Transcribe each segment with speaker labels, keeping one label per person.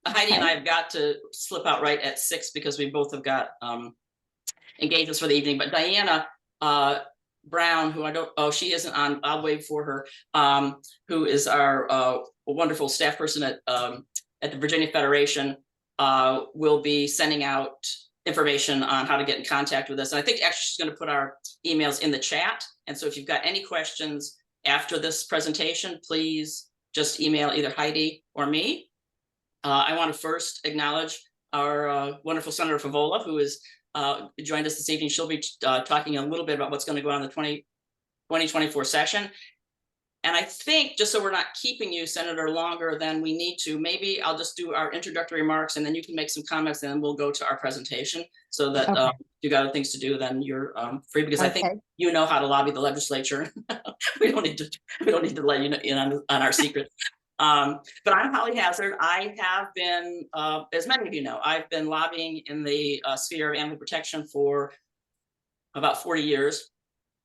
Speaker 1: Heidi and I have got to slip out right at 6 because we both have got engagements for the evening. But Diana Brown, who I don't, oh, she isn't on, I'll wait for her, who is our wonderful staff person at the Virginia Federation, will be sending out information on how to get in contact with us. And I think actually she's going to put our emails in the chat. And so if you've got any questions after this presentation, please just email either Heidi or me. I want to first acknowledge our wonderful Senator Favola, who is joined us this evening. She'll be talking a little bit about what's going to go on in the 2024 session. And I think, just so we're not keeping you, Senator, longer than we need to, maybe I'll just do our introductory remarks and then you can make some comments and then we'll go to our presentation so that if you got other things to do, then you're free, because I think you know how to lobby the legislature. we don't need to let you know in on our secrets. But I'm Holly Hazard. I have been, as many of you know, I've been lobbying in the sphere of animal protection for about 40 years.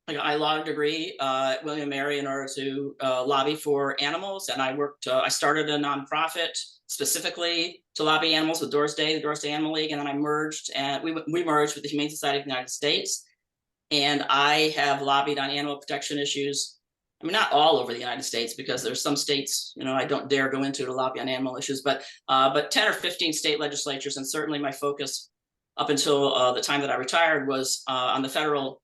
Speaker 1: I got my law degree at William & Mary in order to lobby for animals, and I worked. I started a nonprofit specifically to lobby animals with Doris Day, the Doris Day Animal League, and then I merged, and we merged with the Humane Society of the United States. And I have lobbied on animal protection issues. I mean, not all over the United States, because there's some states, you know, I don't dare go into to lobby on animal issues, but 10 or 15 state legislatures, and certainly my focus up until the time that I retired was on the federal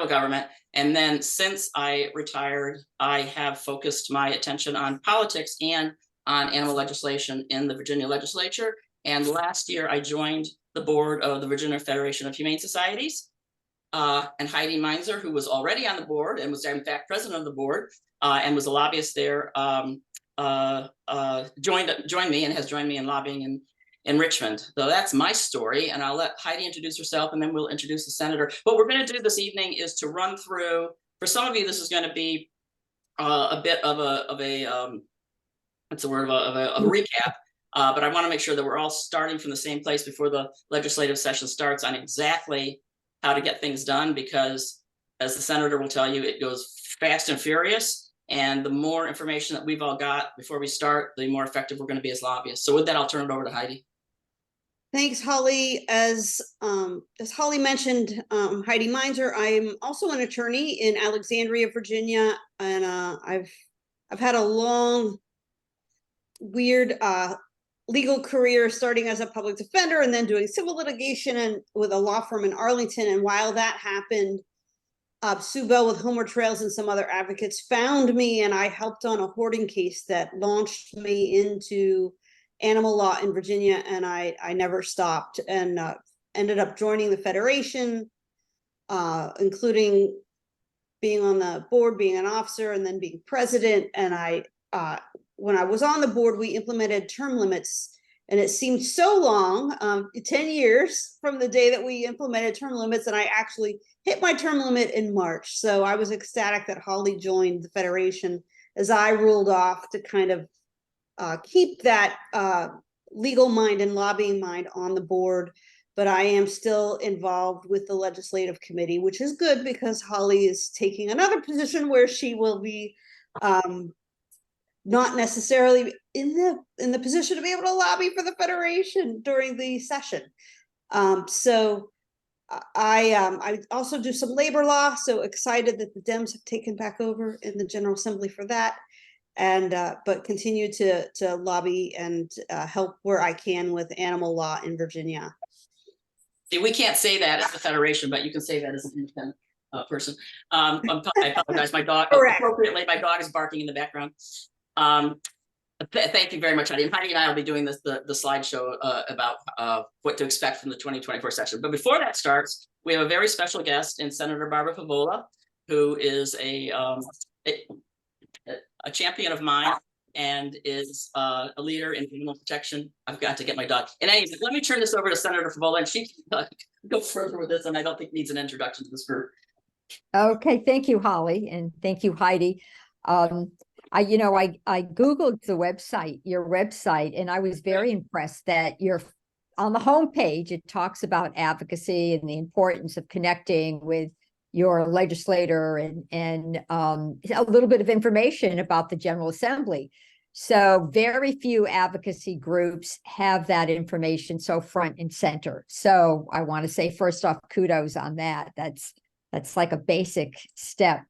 Speaker 1: government. And then since I retired, I have focused my attention on politics and on animal legislation in the Virginia legislature. And last year I joined the board of the Virginia Federation of Humane Societies. And Heidi Meinzer, who was already on the board and was in fact president of the board and was a lobbyist there, joined me and has joined me in lobbying in Richmond. So that's my story, and I'll let Heidi introduce herself and then we'll introduce the senator. What we're going to do this evening is to run through, for some of you this is going to be a bit of a what's the word, of a recap, but I want to make sure that we're all starting from the same place before the legislative session starts on exactly how to get things done, because as the senator will tell you, it goes fast and furious. And the more information that we've all got before we start, the more effective we're going to be as lobbyists. So with that, I'll turn it over to Heidi.
Speaker 2: Thanks, Holly. As Holly mentioned, Heidi Meinzer. I'm also an attorney in Alexandria, Virginia, and I've had a long, weird legal career, starting as a public defender and then doing civil litigation and with a law firm in Arlington. And while that happened, Sue Bell with Homeward Trails and some other advocates found me, and I helped on a hoarding case that launched me into animal law in Virginia, and I never stopped, and ended up joining the Federation, including being on the board, being an officer, and then being president. And when I was on the board, we implemented term limits, and it seemed so long, 10 years from the day that we implemented term limits, and I actually hit my term limit in March. So I was ecstatic that Holly joined the Federation as I ruled off to kind of keep that legal mind and lobbying mind on the board. But I am still involved with the legislative committee, which is good because Holly is taking another position where she will be not necessarily in the position to be able to lobby for the Federation during the session. So I also do some labor law, so excited that the Dems have taken back over in the General Assembly for that, and but continue to lobby and help where I can with animal law in Virginia.
Speaker 1: See, we can't say that as the Federation, but you can say that as an independent person. I apologize. My dog, appropriately, my dog is barking in the background. Thank you very much, Heidi. And Heidi and I will be doing the slideshow about what to expect from the 2024 session. But before that starts, we have a very special guest in Senator Barbara Favola, who is a champion of mine and is a leader in animal protection. I've got to get my dog. And anyway, let me turn this over to Senator Favola, and she can go further with this, and I don't think needs an introduction to this group.
Speaker 3: Okay, thank you, Holly, and thank you, Heidi. I Googled the website, your website, and I was very impressed that you're on the homepage. It talks about advocacy and the importance of connecting with your legislator and a little bit of information about the General Assembly. So very few advocacy groups have that information so front and center. So I want to say, first off, kudos on that. That's like a basic step.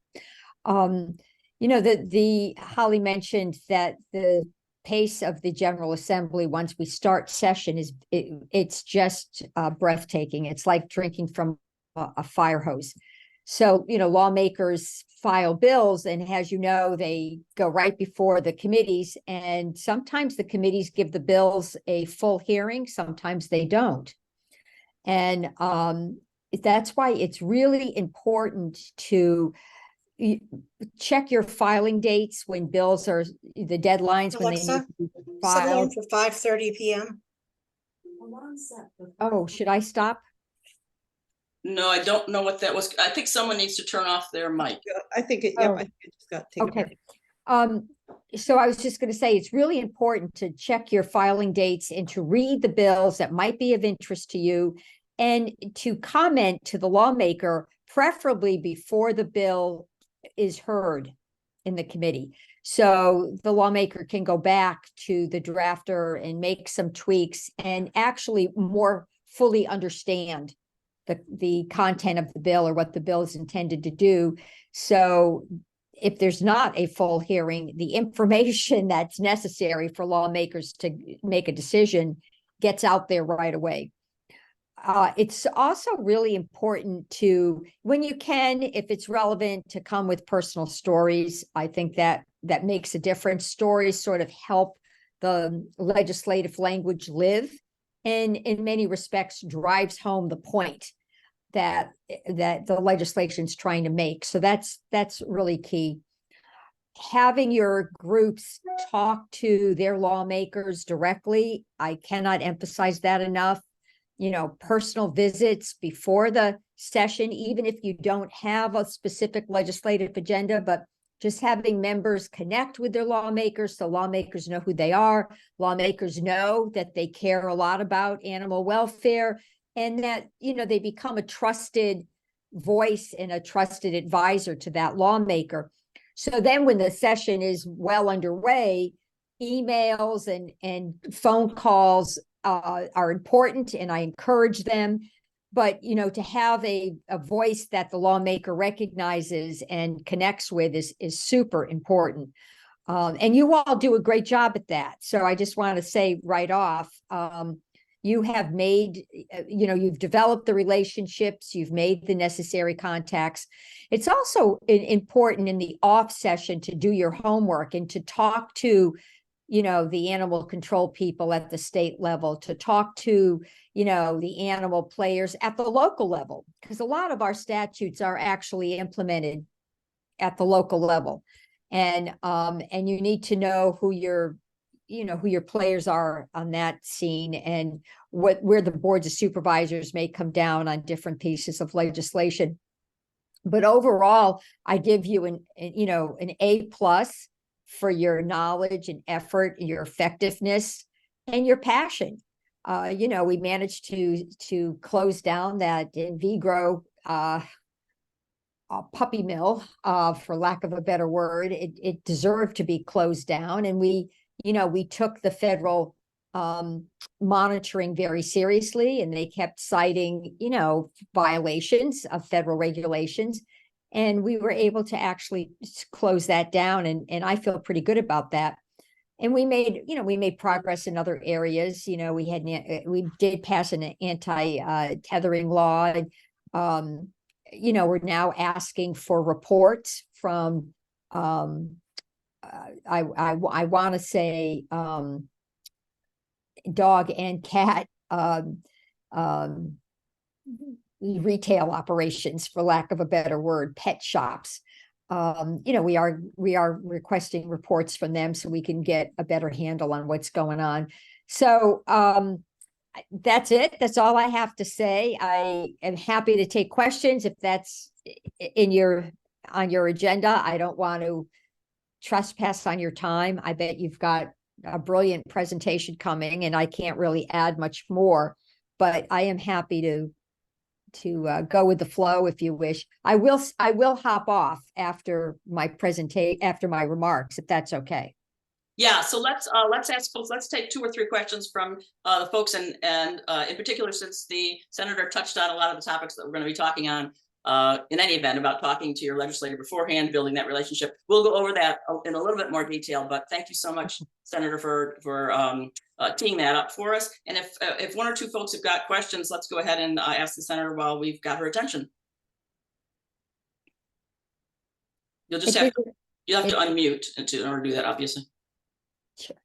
Speaker 3: The Holly mentioned that the pace of the General Assembly once we start session it's just breathtaking. It's like drinking from a fire hose. So, lawmakers file bills, and as you know, they go right before the committees, and sometimes the committees give the bills a full hearing, sometimes they don't. And that's why it's really important to check your filing dates when bills are the deadlines when they need
Speaker 4: Alexa,
Speaker 3: to be
Speaker 4: set one
Speaker 3: filed.
Speaker 4: for 5:30 p.m.
Speaker 3: Oh, should I stop?
Speaker 1: No, I don't know what that was. I think someone needs to turn off their mic.
Speaker 2: I think it,
Speaker 3: Oh.
Speaker 2: I think it just got taken.
Speaker 3: Okay. So I was just going to say, it's really important to check your filing dates and to read the bills that might be of interest to you, and to comment to the lawmaker, preferably before the bill is heard in the committee. So the lawmaker can go back to the drafter and make some tweaks and actually more fully understand the content of the bill or what the bill is intended to do. So if there's not a full hearing, the information that's necessary for lawmakers to make a decision gets out there right away. It's also really important to, when you can, if it's relevant, to come with personal stories. I think that makes a difference. Stories sort of help the legislative language live, and in many respects drives home the point that the legislation is trying to make. So that's really key. Having your groups talk to their lawmakers directly, I cannot emphasize that enough. Personal visits before the session, even if you don't have a specific legislative agenda, but just having members connect with their lawmakers so lawmakers know who they are. Lawmakers know that they care a lot about animal welfare, and that, they become a trusted voice and a trusted advisor to that lawmaker. So then when the session is well underway, emails and phone calls are important, and I encourage them. But, to have a voice that the lawmaker recognizes and connects with is super important. And you all do a great job at that. So I just want to say right off, you have made, you've developed the relationships, you've made the necessary contacts. It's also important in the off session to do your homework and to talk to, the animal control people at the state level, to talk to, the animal players at the local level, because a lot of our statutes are actually implemented at the local level. And you need to know who your players are on that scene, and where the boards of supervisors may come down on different pieces of legislation. But overall, I give you an A+ for your knowledge and effort, your effectiveness, and your passion. We managed to close down that in Vigro puppy mill, for lack of a better word. It deserved to be closed down, and we took the federal monitoring very seriously, and they kept citing, violations of federal regulations. And we were able to actually close that down. And I feel pretty good about that. And we made progress in other areas. We did pass an anti-tethering law. We're now asking for reports from, I want to say, dog and cat retail operations, for lack of a better word, pet shops. We are requesting reports from them so we can get a better handle on what's going on. So that's it. That's all I have to say. I am happy to take questions if that's on your agenda. I don't want to trespass on your time. I bet you've got a brilliant presentation coming, and I can't really add much more, but I am happy to go with the flow if you wish. I will hop off after my presentation, after my remarks, if that's okay.
Speaker 1: Yeah, so let's ask folks, let's take 2 or 3 questions from the folks, and in particular, since the senator touched on a lot of the topics that we're going to be talking on in any event, about talking to your legislator beforehand, building that relationship. We'll go over that in a little bit more detail, but thank you so much, Senator, for teeing that up for us. And if 1 or 2 folks have got questions, let's go ahead and ask the senator while we've got her attention. You'll just have to unmute in order to do that, obviously.
Speaker 3: Sure.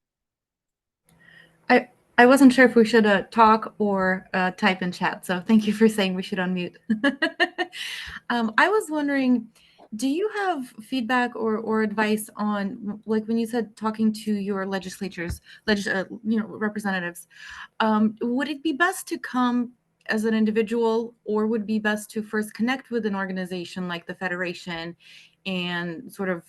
Speaker 4: I wasn't sure if we should talk or type in chat, so thank you for saying we should unmute. I was wondering, do you have feedback or advice on, like when you said talking to your legislatures, representatives, would it be best to come as an individual, or would it be best to first connect with an organization like the Federation and sort of,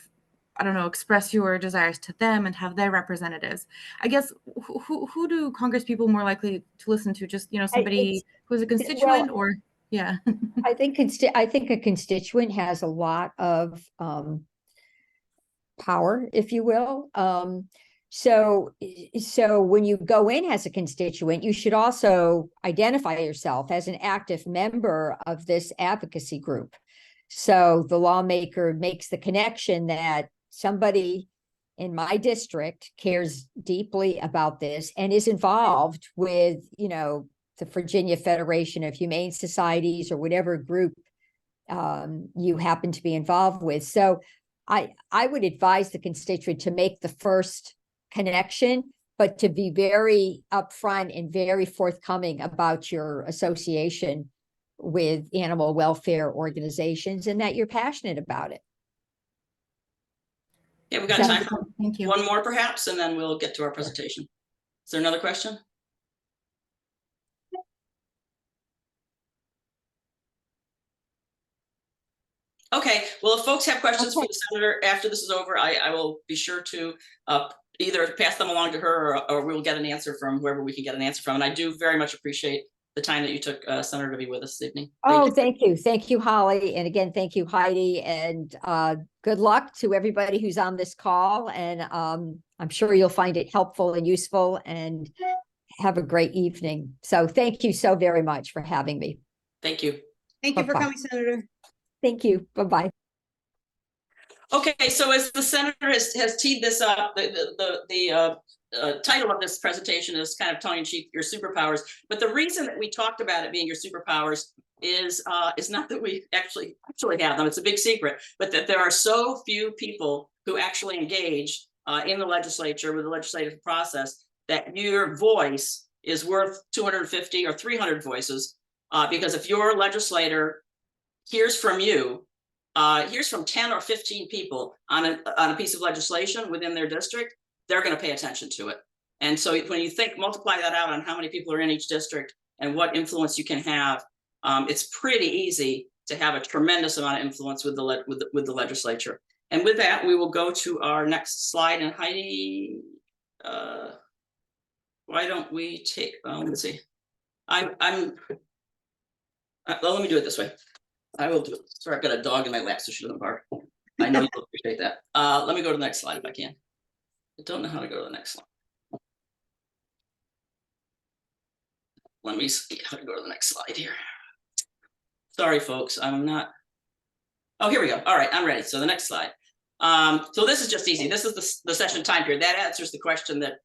Speaker 4: I don't know, express your desires to them and have their representatives? I guess who do Congress people more likely to listen to? Just, somebody who's a constituent, or yeah.
Speaker 3: I think a constituent has a lot of power, if you will. So when you go in as a constituent, you should also identify yourself as an active member of this advocacy group. So the lawmaker makes the connection that somebody in my district cares deeply about this and is involved with, the Virginia Federation of Humane Societies or whatever group you happen to be involved with. So I would advise the constituent to make the first connection, but to be very upfront and very forthcoming about your association with animal welfare organizations and that you're passionate about it.
Speaker 1: Yeah, we've got time for
Speaker 4: Thank you.
Speaker 1: 1 more perhaps, and then we'll get to our presentation. Is there another question? Okay, well, if folks have questions for the senator after this is over, I will be sure to either pass them along to her, or we'll get an answer from whoever we can get an answer from. And I do very much appreciate the time that you took, Senator, to be with us this evening.
Speaker 3: Thank you. Thank you, Holly. And again, thank you, Heidi. And good luck to everybody who's on this call. And I'm sure you'll find it helpful and useful, and have a great evening. So thank you so very much for having me.
Speaker 1: Thank you.
Speaker 2: Thank you for
Speaker 3: Bye-bye.
Speaker 2: coming, Senator.
Speaker 3: Thank you. Bye-bye.
Speaker 1: Okay, so as the senator has teed this up, the title of this presentation is kind of tongue-in-cheek, your superpowers. But the reason that we talked about it being your superpowers is not that we actually have them. It's a big secret, but that there are so few people who actually engage in the legislature with the legislative process, that your voice is worth 250 or 300 voices. Because if your legislator hears from you, hears from 10 or 15 people on a piece of legislation within their district, they're going to pay attention to it. And so when you multiply that out on how many people are in each district and what influence you can have, it's pretty easy to have a tremendous amount of influence with the legislature. And with that, we will go to our next slide. And Heidi, why don't we take? Let's see. Let me do it this way. I will do it. Sorry, I've got a dog in my lap, so she doesn't bark. I know you'll appreciate that. Let me go to the next slide if I can. I don't know how to go to the next slide. Let me see how to go to the next slide here. Sorry, folks, I'm not. Oh, here we go. All right, I'm ready. So the next slide. So this is just easy. This is the session time period. That answers the question that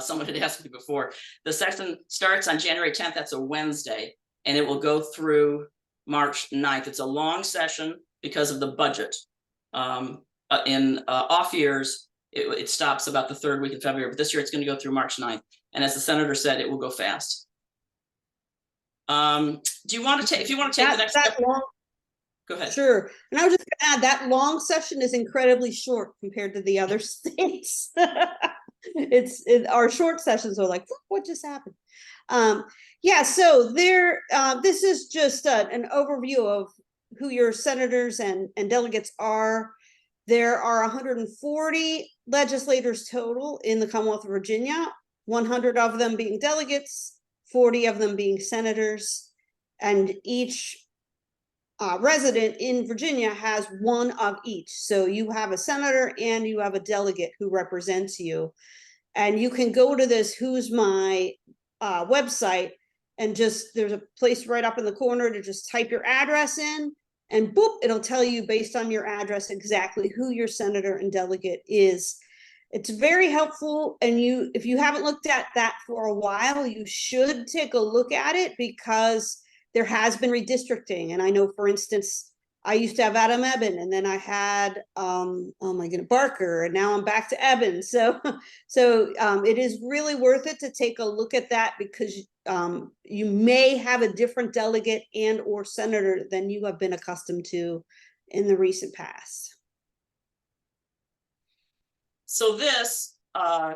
Speaker 1: someone had asked me before. The session starts on January 10th. That's a Wednesday, and it will go through March 9th. It's a long session because of the budget. In off years, it stops about the 3rd week of February, but this year it's going to go through March 9th. And as the senator said, it will go fast. Do you want to take, if you want to take the next step? Go ahead.
Speaker 2: Sure. And I was just going to add, that long session is incredibly short compared to the other states. Our short sessions are like, what just happened? Yeah, so this is just an overview of who your senators and delegates are. There are 140 legislators total in the Commonwealth of Virginia, 100 of them being delegates, 40 of them being senators, and each resident in Virginia has one of each. So you have a senator and you have a delegate who represents you. And you can go to this Who's My website, and just there's a place right up in the corner to just type your address in, and boop, it'll tell you based on your address exactly who your senator and delegate is. It's very helpful, and if you haven't looked at that for a while, you should take a look at it, because there has been redistricting. And I know, for instance, I used to have Adam Eben, and then I had oh my goodness, Barker, and now I'm back to Eben. So it is really worth it to take a look at that, because you may have a different delegate and or senator than you have been accustomed to in the recent past.
Speaker 1: So this,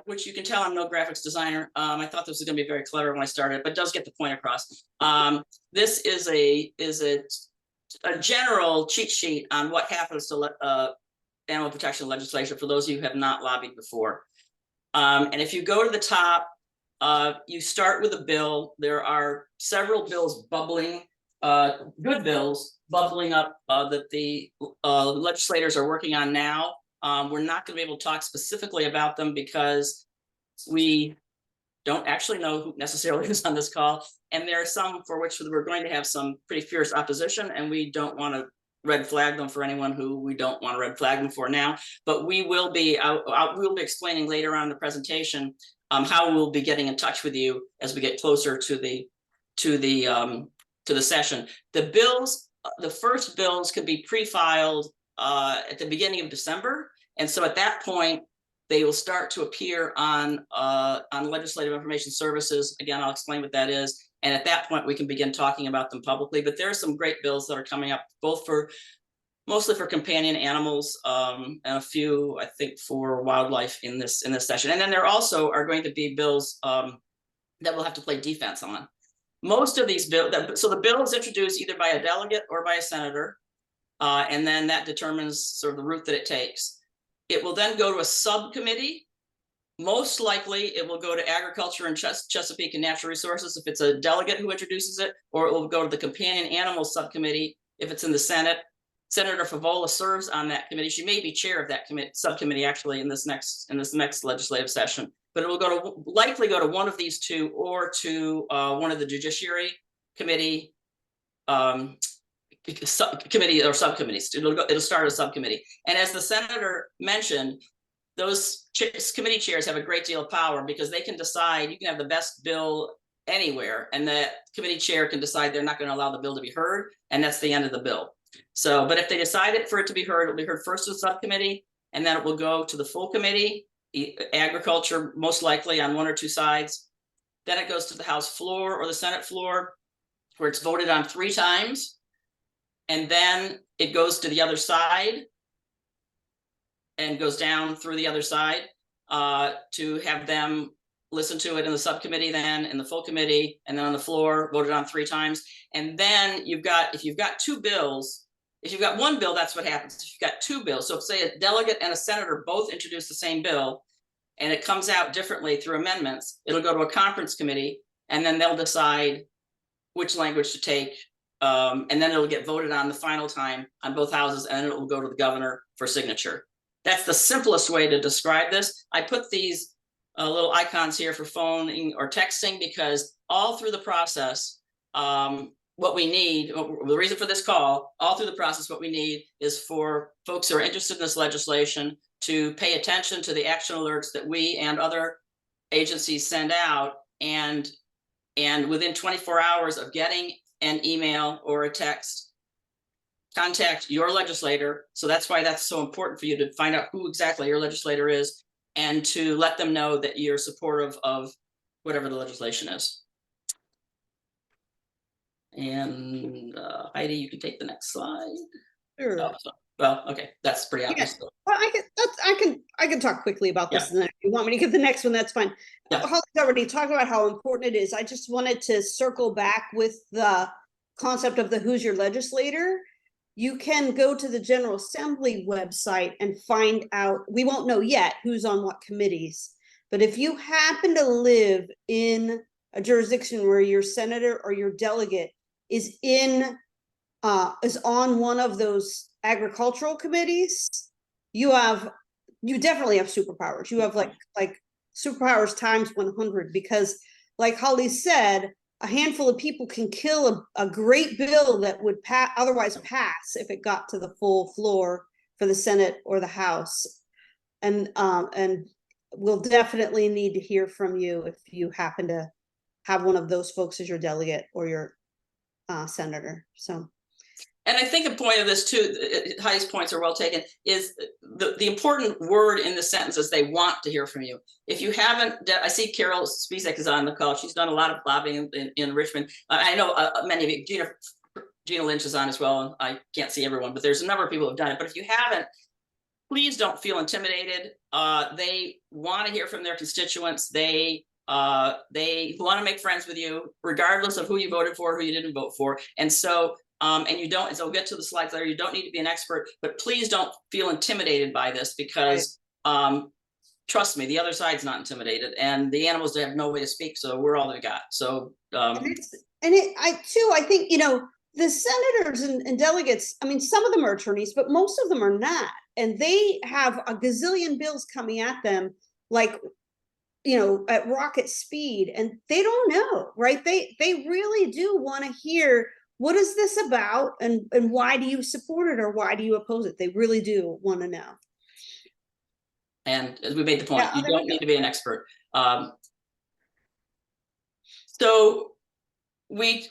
Speaker 1: which you can tell I'm no graphics designer, I thought this was going to be very clever when I started, but does get the point across. This is a general cheat sheet on what happens to animal protection legislation for those of you who have not lobbied before. And if you go to the top, you start with a bill. There are several bills bubbling, good bills bubbling up that the legislators are working on now. We're not going to be able to talk specifically about them because we don't actually know who necessarily is on this call. And there are some for which we're going to have some pretty fierce opposition, and we don't want to red flag them for anyone who we don't want to red flag them for now. But we will be, we'll be explaining later on in the presentation how we'll be getting in touch with you as we get closer to the session. The bills, the first bills could be pre-filed at the beginning of December, and so at that point they will start to appear on Legislative Information Services. Again, I'll explain what that is, and at that point we can begin talking about them publicly. But there are some great bills that are coming up, both for mostly for companion animals, and a few, I think, for wildlife in this session. And then there also are going to be bills that we'll have to play defense on. Most of these bills, so the bill is introduced either by a delegate or by a senator, and then that determines sort of the route that it takes. It will then go to a subcommittee. Most likely it will go to Agriculture and Chesapeake and Natural Resources if it's a delegate who introduces it, or it will go to the Companion Animals Subcommittee if it's in the Senate. Senator Favola serves on that committee. She may be chair of that subcommittee actually in this next legislative session. But it will likely go to one of these two, or to one of the Judiciary Committee committee or subcommittees. It'll start a subcommittee. And as the senator mentioned, those committee chairs have a great deal of power, because they can decide, you can have the best bill anywhere, and the committee chair can decide they're not going to allow the bill to be heard, and that's the end of the bill. So, but if they decide for it to be heard, it'll be heard first to the subcommittee, and then it will go to the full committee, Agriculture most likely on one or two sides. Then it goes to the House floor or the Senate floor, where it's voted on 3 times. And then it goes to the other side and goes down through the other side to have them listen to it in the subcommittee, then in the full committee, and then on the floor, voted on 3 times. And then if you've got 2 bills, if you've got 1 bill, that's what happens. If you've got 2 bills, so if say a delegate and a senator both introduce the same bill, and it comes out differently through amendments, it'll go to a conference committee, and then they'll decide which language to take. And then it'll get voted on the final time on both houses, and then it will go to the governor for signature. That's the simplest way to describe this. I put these little icons here for phoning or texting, because all through the process, what we need, the reason for this call, all through the process, what we need is for folks who are interested in this legislation to pay attention to the action alerts that we and other agencies send out, and within 24 hours of getting an email or a text, contact your legislator. So that's why that's so important for you to find out who exactly your legislator is, and to let them know that you're supportive of whatever the legislation is. And Heidi, you can take the next slide.
Speaker 2: Sure.
Speaker 1: Oh, well, okay, that's pretty obvious.
Speaker 2: Yeah. Well, I can talk quickly about this,
Speaker 1: Yeah.
Speaker 2: and then if you want me to get the next one, that's fine.
Speaker 1: Yeah.
Speaker 2: Holly's already talked about how important it is. I just wanted to circle back with the concept of the Who's Your Legislator. You can go to the General Assembly website and find out, we won't know yet who's on what committees, but if you happen to live in a jurisdiction where your senator or your delegate is in is on one of those agricultural committees, you definitely have superpowers. You have like superpowers times 100, because like Holly said, a handful of people can kill a great bill that would otherwise pass if it got to the full floor for the Senate or the House. And we'll definitely need to hear from you if you happen to have one of those folks as your delegate or your senator. So.
Speaker 1: And I think a point of this too, Heidi's points are well taken, is the important word in the sentence is they want to hear from you. If you haven't, I see Carol Spizek is on the call. She's done a lot of lobbying in Richmond. I know many of you, Gina Lynch is on as well, and I can't see everyone, but there's a number of people who have done it. But if you haven't, please don't feel intimidated. They want to hear from their constituents. They want to make friends with you, regardless of who you voted for, who you didn't vote for. And so, and you don't, as I'll get to the slides later, you don't need to be an expert, but please don't feel intimidated by this, because trust me, the other side's not intimidated, and the animals have no way to speak, so we're all they got. So
Speaker 2: I think, the senators and delegates, I mean, some of them are attorneys, but most of them are not. And they have a gazillion bills coming at them, like, at rocket speed, and they don't know, right? They really do want to hear, what is this about? And why do you support it, or why do you oppose it? They really do want to know.
Speaker 1: And as we made the point, you don't need to be an expert. So we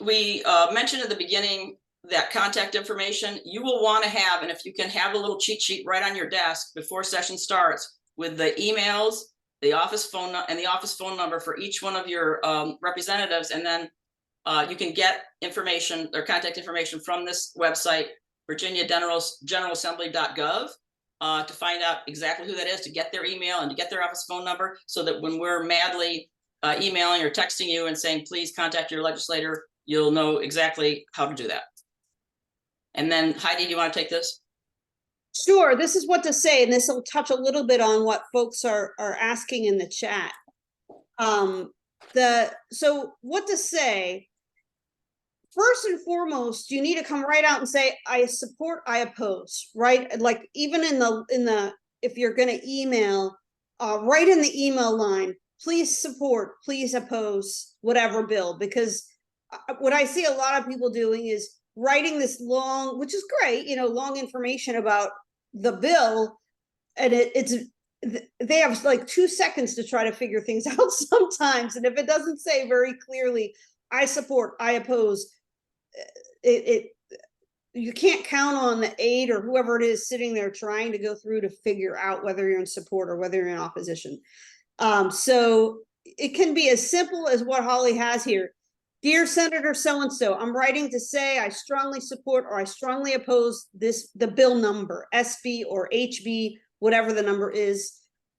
Speaker 1: mentioned at the beginning that contact information you will want to have, and if you can have a little cheat sheet right on your desk before session starts with the emails, the office phone and the office phone number for each one of your representatives, and then you can get information or contact information from this website, virginiageneralassembly.gov, to find out exactly who that is, to get their email and to get their office phone number, so that when we're madly emailing or texting you and saying, please contact your legislator, you'll know exactly how to do that. And then Heidi, do you want to take this?
Speaker 2: Sure, this is what to say, and this will touch a little bit on what folks are asking in the chat. So what to say, first and foremost, you need to come right out and say, I support, I oppose, right? Like, even in the if you're going to email, right in the email line, please support, please oppose whatever bill, because what I see a lot of people doing is writing this long, which is great, long information about the bill, and they have like 2 seconds to try to figure things out sometimes. And if it doesn't say very clearly, I support, I oppose, you can't count on the aide or whoever it is sitting there trying to go through to figure out whether you're in support or whether you're in opposition. So it can be as simple as what Holly has here. Dear Senator so-and-so, I'm writing to say I strongly support or I strongly oppose the bill number, SB or HB, whatever the number is.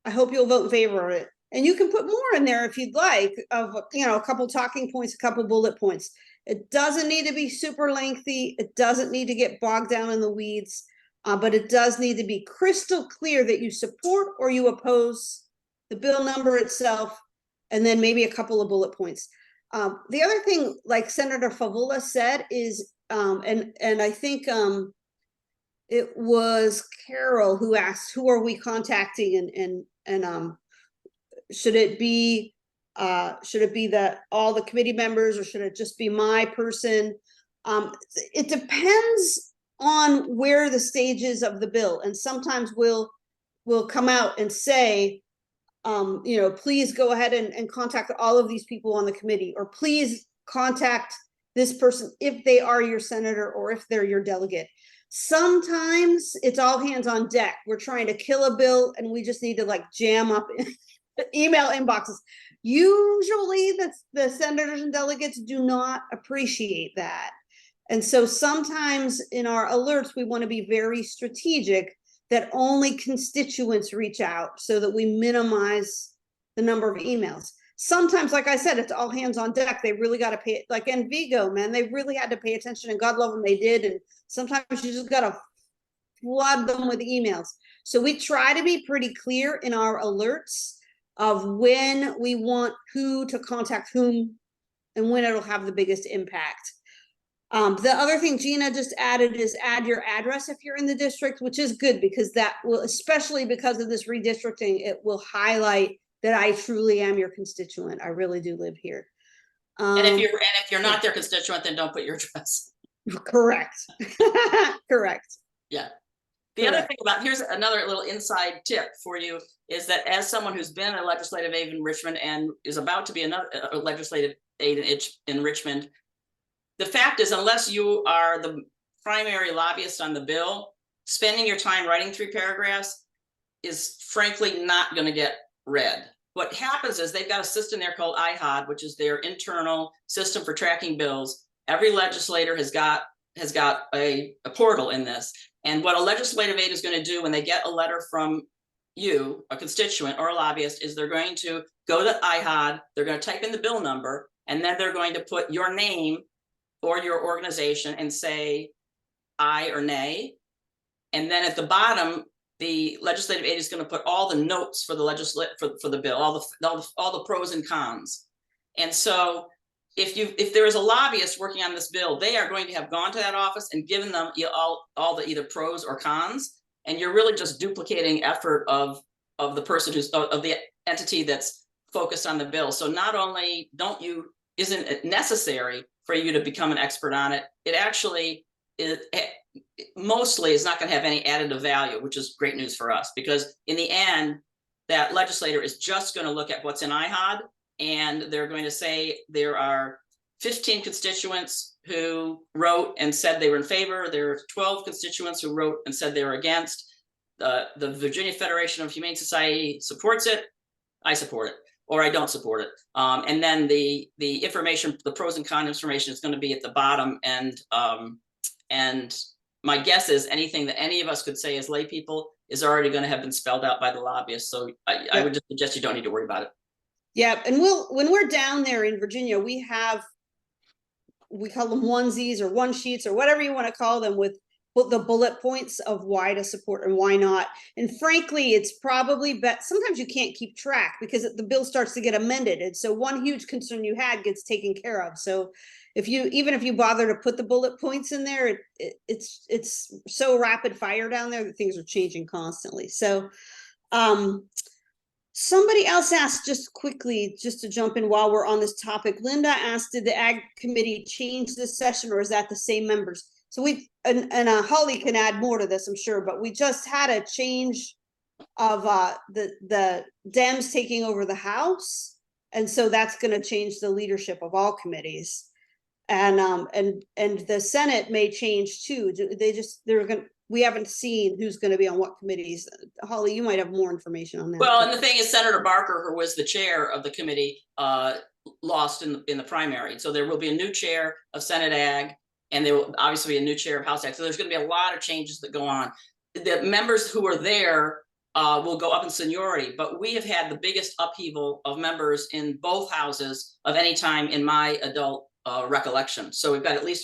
Speaker 2: I hope you'll vote in favor of it. And you can put more in there if you'd like, of a couple talking points, a couple bullet points. It doesn't need to be super lengthy. It doesn't need to get bogged down in the weeds, but it does need to be crystal clear that you support or you oppose the bill number itself, and then maybe a couple of bullet points. The other thing, like Senator Favula said, is, and I think it was Carol who asked, who are we contacting, and should it be all the committee members, or should it just be my person? It depends on where the stage is of the bill, and sometimes we'll come out and say, please go ahead and contact all of these people on the committee, or please contact this person if they are your senator or if they're your delegate. Sometimes it's all hands on deck. We're trying to kill a bill and we just need to like jam up email inboxes. Usually the senators and delegates do not appreciate that. And so sometimes in our alerts, we want to be very strategic that only constituents reach out so that we minimize the number of emails. Sometimes, like I said, it's all hands on deck. They really got to pay, like in Vigo, man, they really had to pay attention, and God love them, they did. And sometimes you just got to flood them with emails. So we try to be pretty clear in our alerts of when we want who to contact whom and when it'll have the biggest impact. The other thing Gina just added is add your address if you're in the district, which is good because that will, especially because of this redistricting, it will highlight that I truly am your constituent. I really do live here.
Speaker 1: And if you're not their constituent, then don't put your address.
Speaker 2: Correct. Correct.
Speaker 1: Yeah. The other
Speaker 2: Correct.
Speaker 1: thing about, here's another little inside tip for you, is that as someone who's been a legislative aide in Richmond and is about to be a legislative aide in Richmond, the fact is, unless you are the primary lobbyist on the bill, spending your time writing 3 paragraphs is frankly not going to get read. What happens is they've got a system there called IHOD, which is their internal system for tracking bills. Every legislator has got a portal in this. And what a legislative aide is going to do when they get a letter from you, a constituent or a lobbyist, is they're going to go to IHOD, they're going to type in the bill number, and then they're going to put your name or your organization and say aye or nay. And then at the bottom, the legislative aide is going to put all the notes for the for the bill, all the pros and cons. And so if there is a lobbyist working on this bill, they are going to have gone to that office and given them all the either pros or cons, and you're really just duplicating effort of the person of the entity that's focused on the bill. So not only isn't it necessary for you to become an expert on it, it actually mostly is not going to have any additive value, which is great news for us, because in the end, that legislator is just going to look at what's in IHOD, and they're going to say there are 15 constituents who wrote and said they were in favor. There are 12 constituents who wrote and said they were against. The Virginia Federation of Humane Society supports it. I support it, or I don't support it. And then the information, the pros and cons information, is going to be at the bottom. And my guess is anything that any of us could say as lay people is already going to have been spelled out by the lobbyists. So I would just suggest you don't need to worry about it.
Speaker 2: Yeah, and when we're down there in Virginia, we call them onesies or one sheets or whatever you want to call them, with the bullet points of why to support and why not. And frankly, it's probably sometimes you can't keep track because the bill starts to get amended, and so one huge concern you had gets taken care of. So even if you bother to put the bullet points in there, it's so rapid fire down there that things are changing constantly. So somebody else asked, just quickly, just to jump in while we're on this topic, Linda asked, did the Ag Committee change this session, or is that the same members? So and Holly can add more to this, I'm sure, but we just had a change of the Dems taking over the House, and so that's going to change the leadership of all committees, and the Senate may change too. We haven't seen who's going to be on what committees. Holly, you might have more information on that.
Speaker 1: Well, and the thing is, Senator Barker, who was the chair of the committee, lost in the primary. So there will be a new chair of Senate Ag, and there will obviously be a new chair of House Ag. So there's going to be a lot of changes that go on. The members who are there will go up in seniority, but we have had the biggest upheaval of members in both houses of any time in my adult recollection. So we've got at least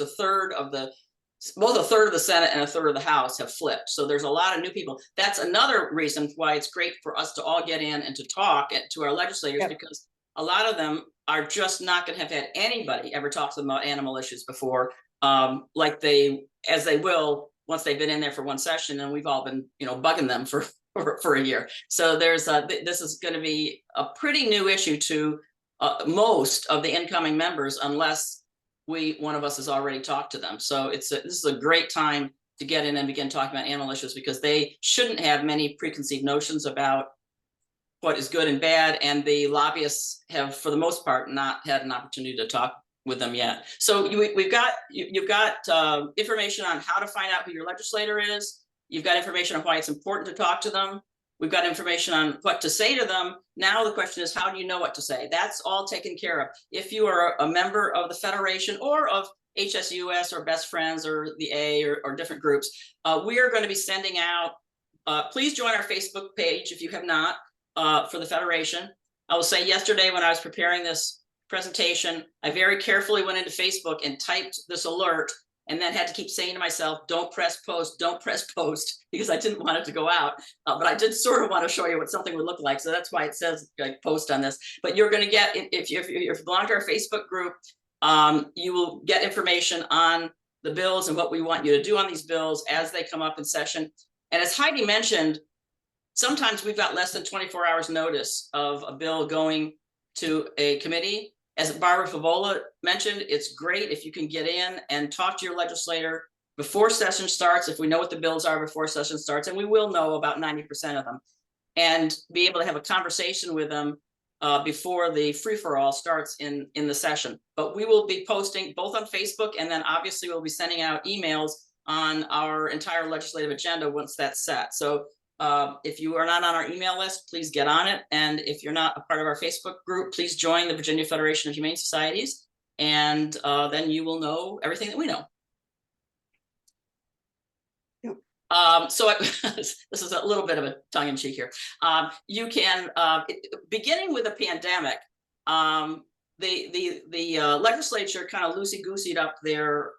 Speaker 1: both a third of the Senate and a third of the House have flipped. So there's a lot of new people. That's another reason why it's great for us to all get in and to talk to our legislators, yep, because a lot of them are just not going to have had anybody ever talk to them about animal issues before, as they will once they've been in there for one session, and we've all been, bugging them for a year. So this is going to be a pretty new issue to most of the incoming members, unless one of us has already talked to them. So this is a great time to get in and begin talking about animal issues, because they shouldn't have many preconceived notions about what is good and bad, and the lobbyists have, for the most part, not had an opportunity to talk with them yet. So you've got information on how to find out who your legislator is. You've got information on why it's important to talk to them. We've got information on what to say to them. Now the question is, how do you know what to say? That's all taken care of. If you are a member of the Federation or of HSUS or Best Friends or the A or different groups, we are going to be sending out, please join our Facebook page if you have not, for the Federation. I will say, yesterday when I was preparing this presentation, I very carefully went into Facebook and typed this alert, and then had to keep saying to myself, don't press post, because I didn't want it to go out. But I did sort of want to show you what something would look like. So that's why it says like post on this. But you're going to get, if you belong to our Facebook group, You will get information on the bills and what we want you to do on these bills as they come up in session. And as Heidi mentioned, sometimes we've got less than 24 hours notice of a bill going to a committee. As Barbara Favola mentioned, it's great if you can get in and talk to your legislator before session starts, if we know what the bills are before session starts, and we will know about 90% of them, and be able to have a conversation with them before the free-for-all starts in the session. But we will be posting both on Facebook, and then obviously we'll be sending out emails on our entire legislative agenda once that's set. So if you are not on our email list, please get on it. And if you're not a part of our Facebook group, please join the Virginia Federation of Humane Societies, and then you will know everything that we know. So this is a little bit of a tongue in cheek here. You can, beginning with a pandemic, the legislature kind of loosey-gooseyed up their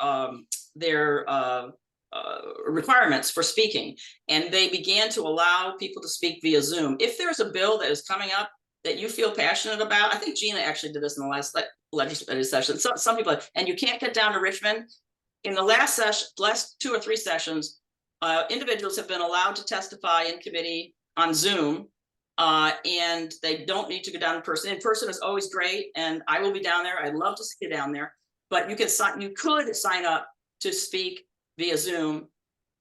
Speaker 1: requirements for speaking, and they began to allow people to speak via Zoom. If there's a bill that is coming up that you feel passionate about, I think Gina actually did this in the last legislative session. So some people, and you can't get down to Richmond. In the last 2 or 3 sessions, individuals have been allowed to testify in committee on Zoom, and they don't need to go down in person. In person is always great, and I will be down there. I'd love to see you down there. But you could sign up to speak via Zoom,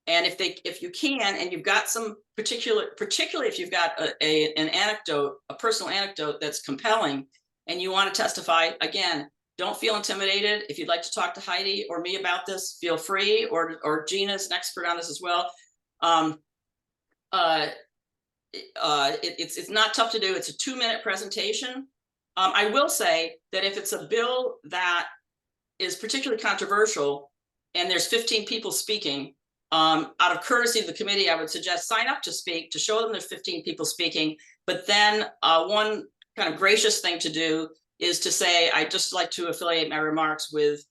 Speaker 1: and if you can, and you've got some particularly if you've got an anecdote, a personal anecdote that's compelling, and you want to testify, again, don't feel intimidated. If you'd like to talk to Heidi or me about this, feel free, or Gina's an expert on this as well. It's not tough to do. It's a 2-minute presentation. I will say that if it's a bill that is particularly controversial and there's 15 people speaking, out of courtesy of the committee, I would suggest sign up to speak, to show them there's 15 people speaking. But then one kind of gracious thing to do is to say, I'd just like to affiliate my remarks with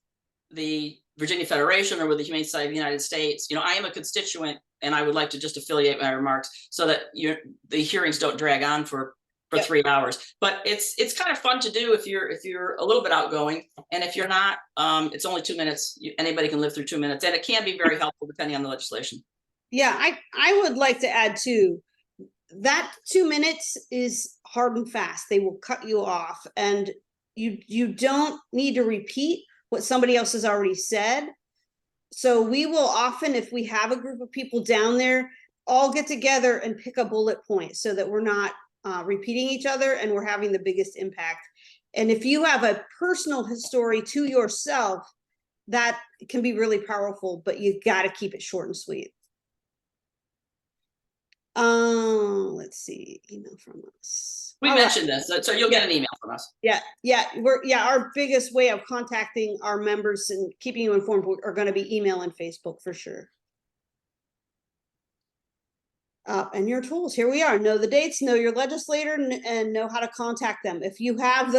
Speaker 1: the Virginia Federation or with the Humane Society of the United States. You know, I am a constituent, and I would like to just affiliate my remarks so that the hearings don't drag on for 3 hours. But it's kind of fun to do if you're a little bit outgoing, and if you're not, it's only 2 minutes. Anybody can live through 2 minutes, and it can be very helpful depending on the legislation.
Speaker 2: Yeah, I would like to add too, that 2 minutes is hard and fast. They will cut you off, and you don't need to repeat what somebody else has already said. So we will often, if we have a group of people down there, all get together and pick a bullet point so that we're not repeating each other and we're having the biggest impact. And if you have a personal story to yourself, that can be really powerful, but you got to keep it short and sweet. Let's see, email from us.
Speaker 1: We mentioned this, so you'll get an email from us.
Speaker 2: Yeah, our biggest way of contacting our members and keeping you informed are going to be email and Facebook for sure. And your tools, here we are. Know the dates, know your legislator, and know how to contact them. If you have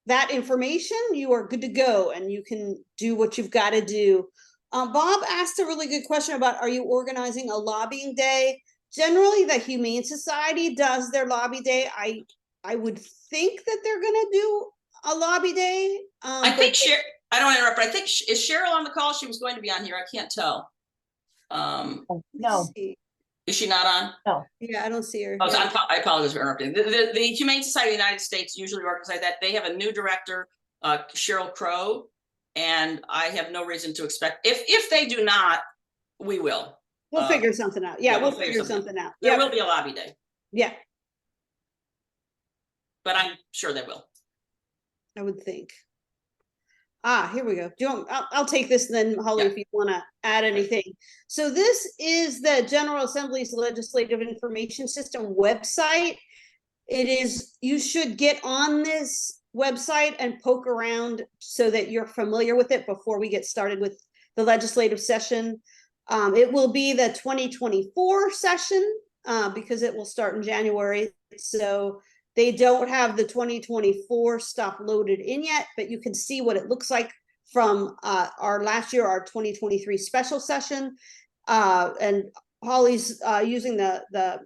Speaker 2: that information, you are good to go, and you can do what you've got to do. Bob asked a really good question about, are you organizing a lobbying day? Generally, the Humane Society does their lobby day. I would think that they're going to do a lobby day.
Speaker 1: I think I don't interrupt, but I think, is Cheryl on the call? She was going to be on here. I can't tell.
Speaker 3: No.
Speaker 1: Is she not on?
Speaker 3: No.
Speaker 2: Yeah, I don't see her.
Speaker 1: Oh, yeah. I apologize for interrupting. The Humane Society of the United States usually organizes that. They have a new director, Cheryl Crow, and I have no reason to expect, if they do not, we will.
Speaker 2: We'll figure something out. Yeah, we'll figure something out.
Speaker 1: There will be a lobby day.
Speaker 2: Yeah.
Speaker 1: But I'm sure they will.
Speaker 2: I would think. Here we go. Do you want, I'll take this then, Holly, if you want to add anything. So this is the General Assembly's Legislative Information System website. It is, you should get on this website and poke around so that you're familiar with it before we get started with the legislative session. It will be the 2024 session because it will start in January. So they don't have the 2024 stuff loaded in yet, but you can see what it looks like from our last year, our 2023 special session. And Holly's using the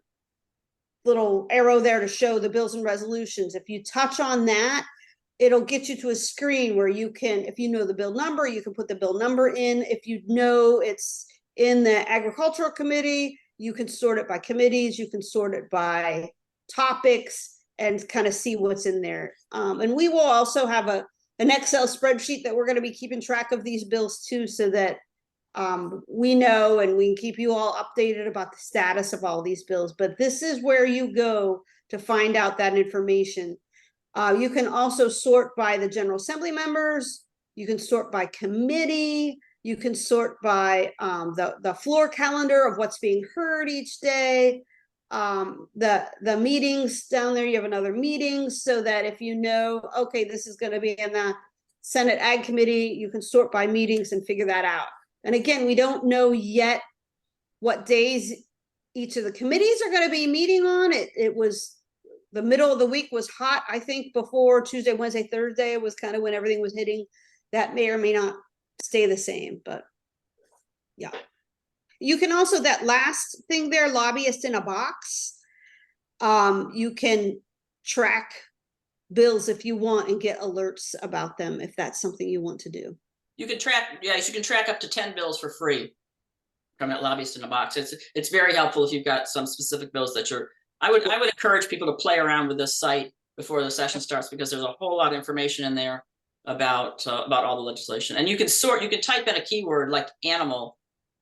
Speaker 2: little arrow there to show the bills and resolutions. If you touch on that, it'll get you to a screen where you can, if you know the bill number, you can put the bill number in. If you know it's in the agricultural committee, you can sort it by committees, you can sort it by topics and kind of see what's in there. And we will also have an Excel spreadsheet that we're going to be keeping track of these bills too, so that we know and we can keep you all updated about the status of all these bills. But this is where you go to find out that information. You can also sort by the General Assembly members. You can sort by committee. You can sort by the floor calendar of what's being heard each day. The meetings down there, you have another meeting, so that if you know, okay, this is going to be in the Senate Ag Committee, you can sort by meetings and figure that out. And again, we don't know yet what days each of the committees are going to be meeting on. It was the middle of the week was hot. I think before Tuesday, Wednesday, Thursday was kind of when everything was hitting. That may or may not stay the same, but yeah. You can also, that last thing there, lobbyist in a box, you can track bills if you want and get alerts about them if that's something you want to do.
Speaker 1: You can track, yes, you can track up to 10 bills for free from that lobbyist in a box. It's very helpful if you've got some specific bills that you're, I would encourage people to play around with this site before the session starts, because there's a whole lot of information in there about all the legislation. And you can type in a keyword like animal,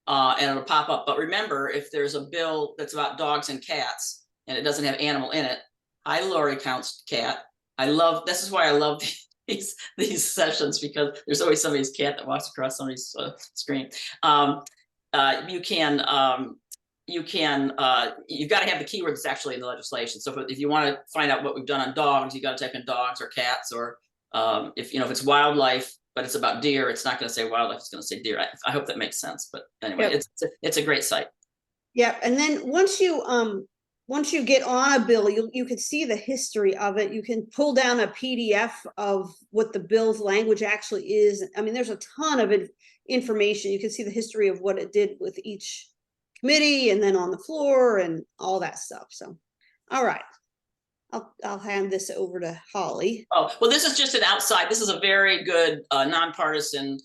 Speaker 1: and it'll pop up. But remember, if there's a bill that's about dogs and cats and it doesn't have animal in it, Lori counts cat. This is why I love these sessions, because there's always somebody's cat that walks across somebody's screen. You've got to have the keywords that's actually in the legislation. So if you want to find out what we've done on dogs, you got to type in dogs or cats, or if it's wildlife, but it's about deer, it's not going to say wildlife, it's going to say deer. I hope that makes sense. But anyway, yep. It's a great site.
Speaker 2: Yeah, and then once you get on a bill, you can see the history of it. You can pull down a PDF of what the bill's language actually is. I mean, there's a ton of information. You can see the history of what it did with each committee and then on the floor and all that stuff. So, all right. I'll hand this over to Holly.
Speaker 1: Oh, well, this is just an outside. This is a very good nonpartisan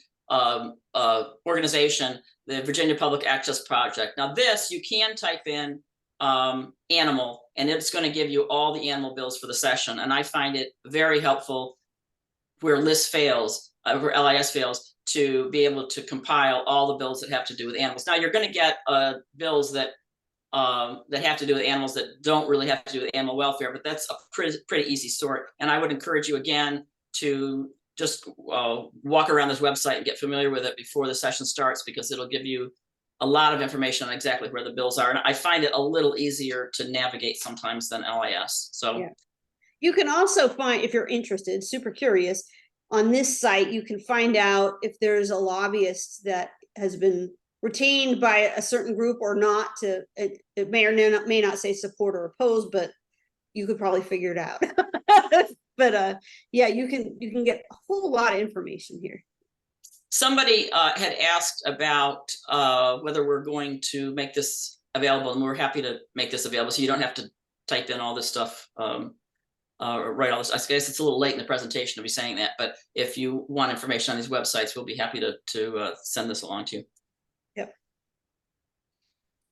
Speaker 1: organization, the Virginia Public Access Project. Now this, you can type in animal, and it's going to give you all the animal bills for the session. And I find it very helpful where LIS fails, where LIS fails, to be able to compile all the bills that have to do with animals. Now you're going to get bills that have to do with animals that don't really have to do with animal welfare, but that's a pretty easy sort. And I would encourage you again to just walk around this website and get familiar with it before the session starts, because it'll give you a lot of information on exactly where the bills are. And I find it a little easier to navigate sometimes than LIS. So yeah.
Speaker 2: You can also find, if you're interested, super curious, on this site, you can find out if there's a lobbyist that has been retained by a certain group or not. It may or may not say support or oppose, but you could probably figure it out. But yeah, you can get a whole lot of information here.
Speaker 1: Somebody had asked about whether we're going to make this available, and we're happy to make this available, so you don't have to type in all this stuff, write all this. I guess it's a little late in the presentation to be saying that, but if you want information on these websites, we'll be happy to send this along to you.
Speaker 2: Yep.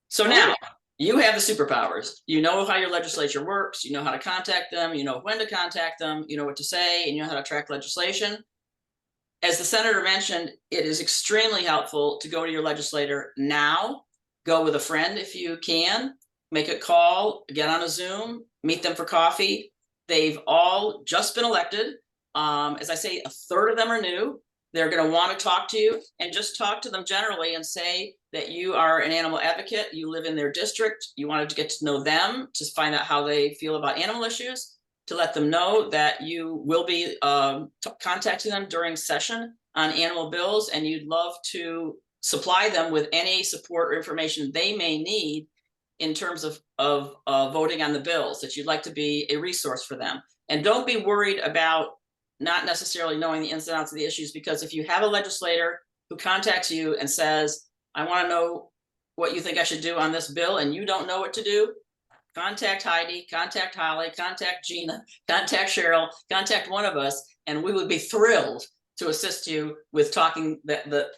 Speaker 1: So now you have the superpowers. You know how your legislature works. You know how to contact them. You know when to contact them. You know what to say, and you know how to track legislation. As the senator mentioned, it is extremely helpful to go to your legislator now. Go with a friend if you can. Make a call, get on a Zoom, meet them for coffee. They've all just been elected. As I say, a third of them are new. They're going to want to talk to you, and just talk to them generally and say that you are an animal advocate. You live in their district. You wanted to get to know them, to find out how they feel about animal issues, to let them know that you will be contacting them during session on animal bills, and you'd love to supply them with any support or information they may need in terms of voting on the bills, that you'd like to be a resource for them. And don't be worried about not necessarily knowing the ins and outs of the issues, because if you have a legislator who contacts you and says, I want to know what you think I should do on this bill, and you don't know what to do, contact Heidi, contact Holly, contact Gina, contact Cheryl, contact one of us, and we would be thrilled to assist you with talking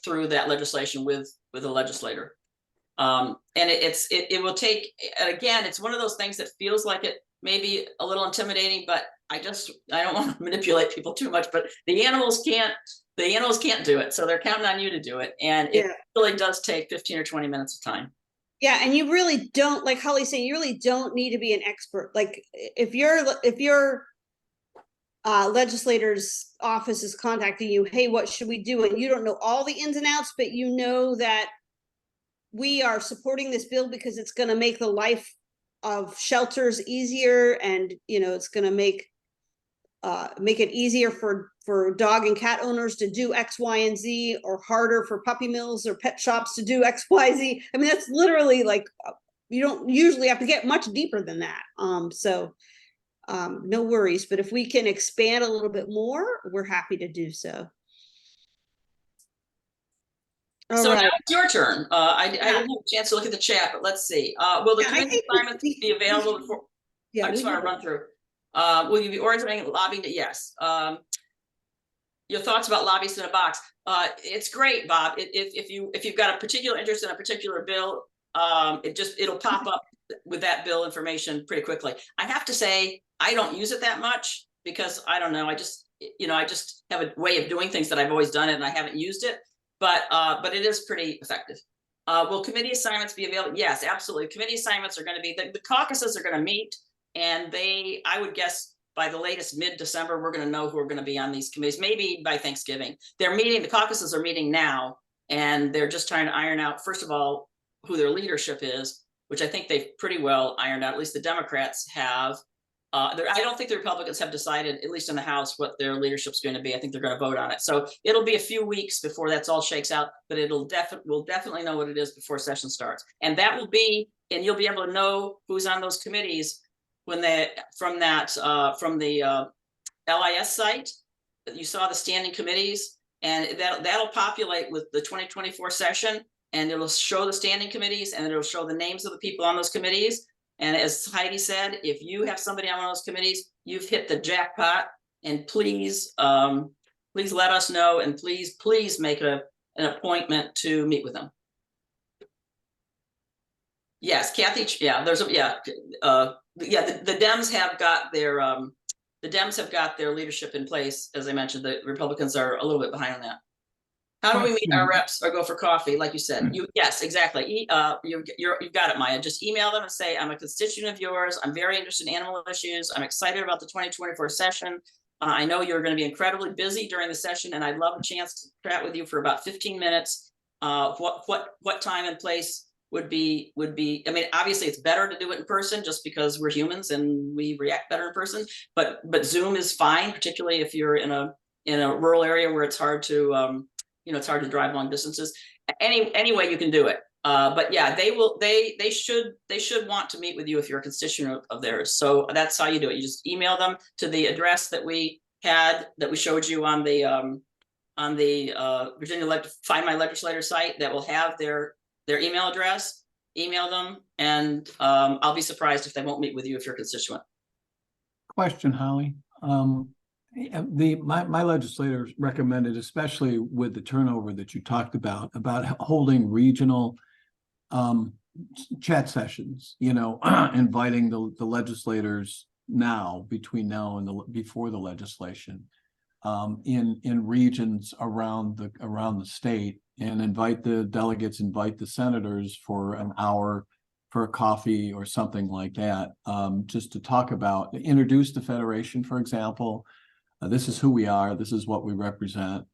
Speaker 1: through that legislation with a legislator. And it will take, and again, it's one of those things that feels like it may be a little intimidating, but I don't want to manipulate people too much, but the animals can't do it. So they're counting on you to do it. And it really does take 15 or 20 minutes of time.
Speaker 2: Yeah, and you really don't, like Holly's saying, you really don't need to be an expert. Like if your legislator's office is contacting you, hey, what should we do? And you don't know all the ins and outs, but you know that we are supporting this bill because it's going to make the life of shelters easier, and it's going to make it easier for dog and cat owners to do X, Y, and Z, or harder for puppy mills or pet shops to do X, Y, Z. I mean, that's literally like, you don't usually have to get much deeper than that. So no worries, but if we can expand a little bit more, we're happy to do so.
Speaker 1: So now it's your turn. I didn't have a chance to look at the chat, but let's see. Will the committee assignments be available before? Yeah, I just want to run through. Will you be organizing lobbying? Yes. Your thoughts about lobbyists in a box? It's great, Bob. If you've got a particular interest in a particular bill, it'll pop up with that bill information pretty quickly. I have to say, I don't use it that much because I don't know. I just have a way of doing things that I've always done it, and I haven't used it. But it is pretty effective. Will committee assignments be available? Yes, absolutely. Committee assignments are going to be, the caucuses are going to meet, and I would guess by the latest mid-December, we're going to know who are going to be on these committees, maybe by Thanksgiving. The caucuses are meeting now, and they're just trying to iron out, first of all, who their leadership is, which I think they've pretty well ironed out, at least the Democrats have. I don't think the Republicans have decided, at least in the House, what their leadership's going to be. I think they're going to vote on it. So it'll be a few weeks before that's all shakes out, but we'll definitely know what it is before session starts. And you'll be able to know who's on those committees when from the LIS site. You saw the standing committees, and that'll populate with the 2024 session, and it'll show the standing committees, and it'll show the names of the people on those committees. And as Heidi said, if you have somebody on one of those committees, you've hit the jackpot. And please let us know, and please make an appointment to meet with them. Yes, Kathy. Yeah, the Dems have got their leadership in place. As I mentioned, the Republicans are a little bit behind on that. How do we meet our reps or go for coffee? Like you said, yes, exactly. You've got it, Maya. Just email them and say, I'm a constituent of yours. I'm very interested in animal issues. I'm excited about the 2024 session. I know you're going to be incredibly busy during the session, and I'd love a chance to chat with you for about 15 minutes. What time and place would be, I mean, obviously it's better to do it in person just because we're humans and we react better in person, but Zoom is fine, particularly if you're in a rural area where it's hard to, it's hard to drive long distances. Any way you can do it. But yeah, they should want to meet with you if you're a constituent of theirs. So that's how you do it. You just email them to the address that we showed you on the Virginia Find My Legislator site that will have their email address. Email them, and I'll be surprised if they won't meet with you if you're a constituent.
Speaker 5: Question, Holly. My legislators recommended, especially with the turnover that you talked about holding regional chat sessions, inviting the legislators between now and before the legislation in regions around the state, and invite the delegates, invite the senators for an hour for a coffee or something like that, just to talk about, introduce the Federation, for example. This is who we are. This is what we represent.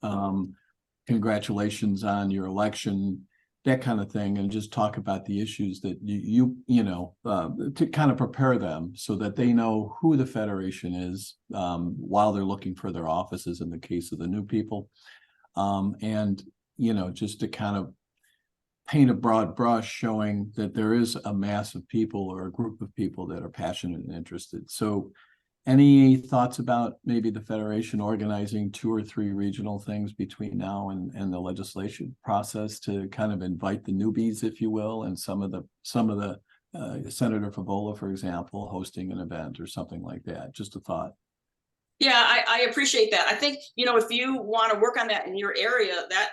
Speaker 5: Congratulations on your election, that kind of thing, and just talk about the issues that to kind of prepare them so that they know who the Federation is while they're looking for their offices in the case of the new people. And, just to kind of paint a broad brush showing that there is a mass of people or a group of people that are passionate and interested. So any thoughts about maybe the Federation organizing 2 or 3 regional things between now and the legislation process to kind of invite the newbies, if you will, and some of the Senator Favola, for example, hosting an event or something like that? Just a thought.
Speaker 1: Yeah, I appreciate that. I think, if you want to work on that in your area, that,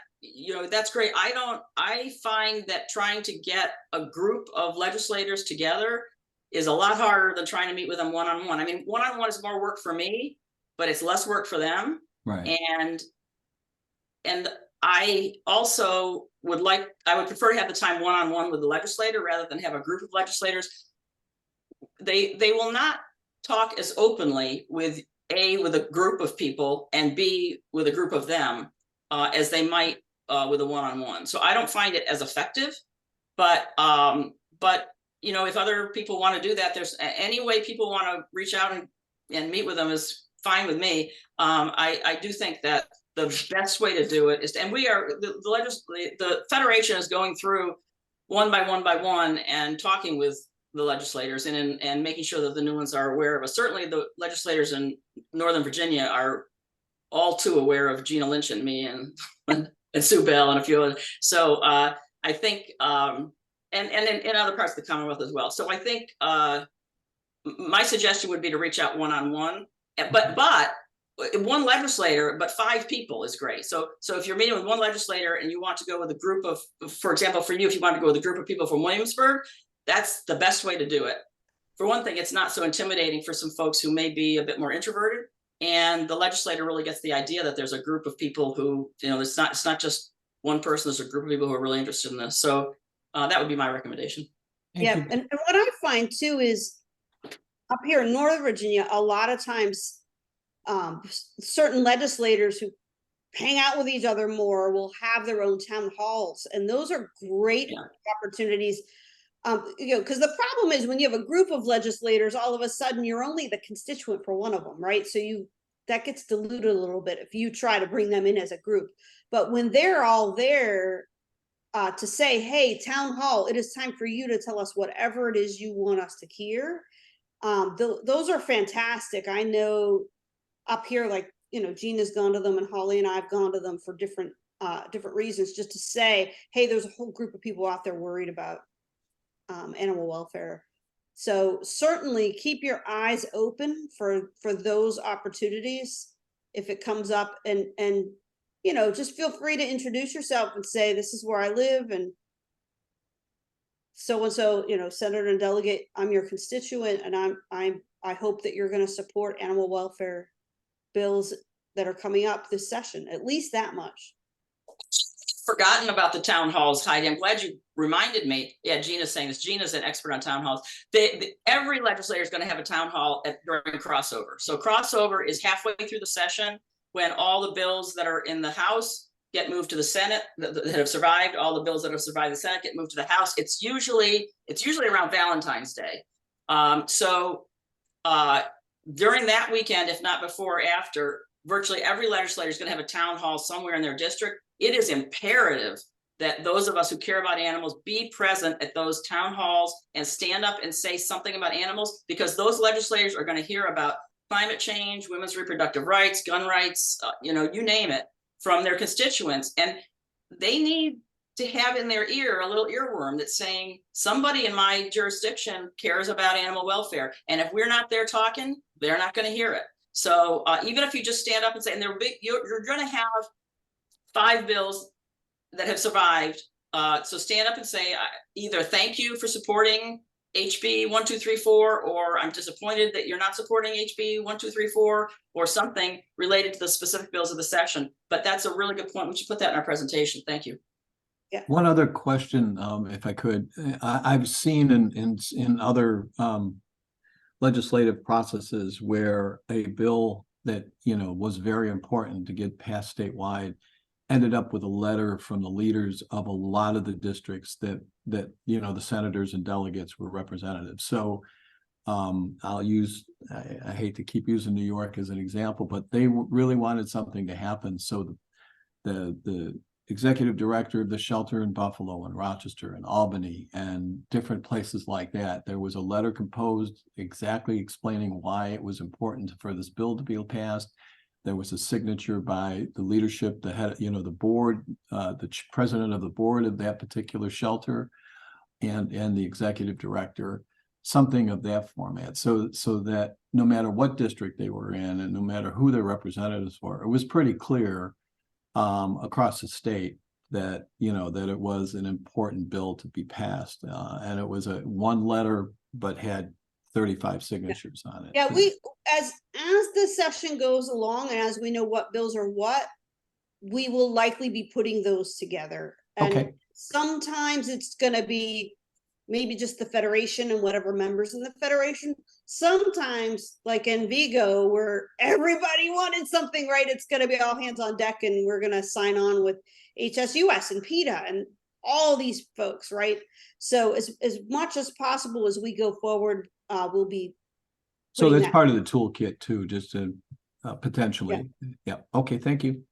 Speaker 1: that's great. I find that trying to get a group of legislators together is a lot harder than trying to meet with them one-on-one. I mean, one-on-one is more work for me, but it's less work for them.
Speaker 5: Right.
Speaker 1: And I also I would prefer to have the time one-on-one with the legislator rather than have a group of legislators. They will not talk as openly with a group of people and B with a group of them as they might with a one-on-one. So I don't find it as effective, but if other people want to do that, there's any way people want to reach out and meet with them is fine with me. I do think that the best way to do it is, and we are the Federation is going through one by one and talking with the legislators and making sure that the new ones are aware of us. Certainly the legislators in Northern Virginia are all too aware of Gina Lynch and me and Sue Bell and a few others. So I think, and in other parts of the Commonwealth as well. So I think my suggestion would be to reach out one-on-one, but one legislator, but 5 people is great. So if you're meeting with one legislator and you want to go with a group of, for example, for you, if you want to go with a group of people from Williamsburg, that's the best way to do it. For one thing, it's not so intimidating for some folks who may be a bit more introverted, and the legislator really gets the idea that there's a group of people who, it's not just one person, there's a group of people who are really interested in this. So that would be my recommendation.
Speaker 2: Yeah, and what I find too is up here in Northern Virginia, a lot of times certain legislators who hang out with each other more will have their own town halls, and those are great opportunities. Because the problem is when you have a group of legislators, all of a sudden you're only the constituent for one of them, right? So that gets diluted a little bit if you try to bring them in as a group. But when they're all there to say, hey, town hall, it is time for you to tell us whatever it is you want us to hear. Those are fantastic. I know up here, like, Gina's gone to them and Holly and I've gone to them for different reasons, just to say, hey, there's a whole group of people out there worried about animal welfare. So certainly keep your eyes open for those opportunities if it comes up, and just feel free to introduce yourself and say, this is where I live, and so senator and delegate, I'm your constituent, and I hope that you're going to support animal welfare bills that are coming up this session, at least that much.
Speaker 1: Forgotten about the town halls, Heidi. I'm glad you reminded me. Yeah, Gina's saying this. Gina's an expert on town halls. Every legislator is going to have a town hall during crossover. So crossover is halfway through the session when all the bills that are in the House get moved to the Senate that have survived. All the bills that have survived the Senate get moved to the House. It's usually around Valentine's Day. During that weekend, if not before or after, virtually every legislator is going to have a town hall somewhere in their district. It is imperative that those of us who care about animals be present at those town halls and stand up and say something about animals, because those legislators are going to hear about climate change, women's reproductive rights, gun rights, you name it, from their constituents. And they need to have in their ear a little earworm that's saying somebody in my jurisdiction cares about animal welfare. And if we're not there talking, they're not going to hear it. So even if you just stand up and say, and you're going to have 5 bills that have survived. So stand up and say either thank you for supporting HB 1234, or I'm disappointed that you're not supporting HB 1234, or something related to the specific bills of the session. But that's a really good point. We should put that in our presentation. Thank you.
Speaker 2: Yeah.
Speaker 5: One other question, if I could, I've seen in other legislative processes where a bill that was very important to get passed statewide ended up with a letter from the leaders of a lot of the districts that the senators and delegates were representatives. So I'll use, I hate to keep using New York as an example, but they really wanted something to happen. So the executive director of the shelter in Buffalo and Rochester and Albany and different places like that, there was a letter composed exactly explaining why it was important for this bill to be passed. There was a signature by the leadership, the head, the board, the president of the board of that particular shelter, and the executive director. something of that format, so that no matter what district they were in and no matter who their representatives were, it was pretty clear across the state that, that it was an important bill to be passed. And it was a one letter, but had 35 signatures on it.
Speaker 2: Yeah, as the session goes along and as we know what bills are what, we will likely be putting those together. And
Speaker 5: Okay.
Speaker 2: sometimes it's gonna be maybe just the Federation and whatever members in the Federation. Sometimes, like in Vigo, where everybody wanted something, right? It's gonna be all hands on deck and we're gonna sign on with HSUS and PETA and all these folks, right? So as much as possible as we go forward, we'll be.
Speaker 5: So that's
Speaker 2: that.
Speaker 5: part of the toolkit too, just to potentially. Yeah. Okay. Thank you.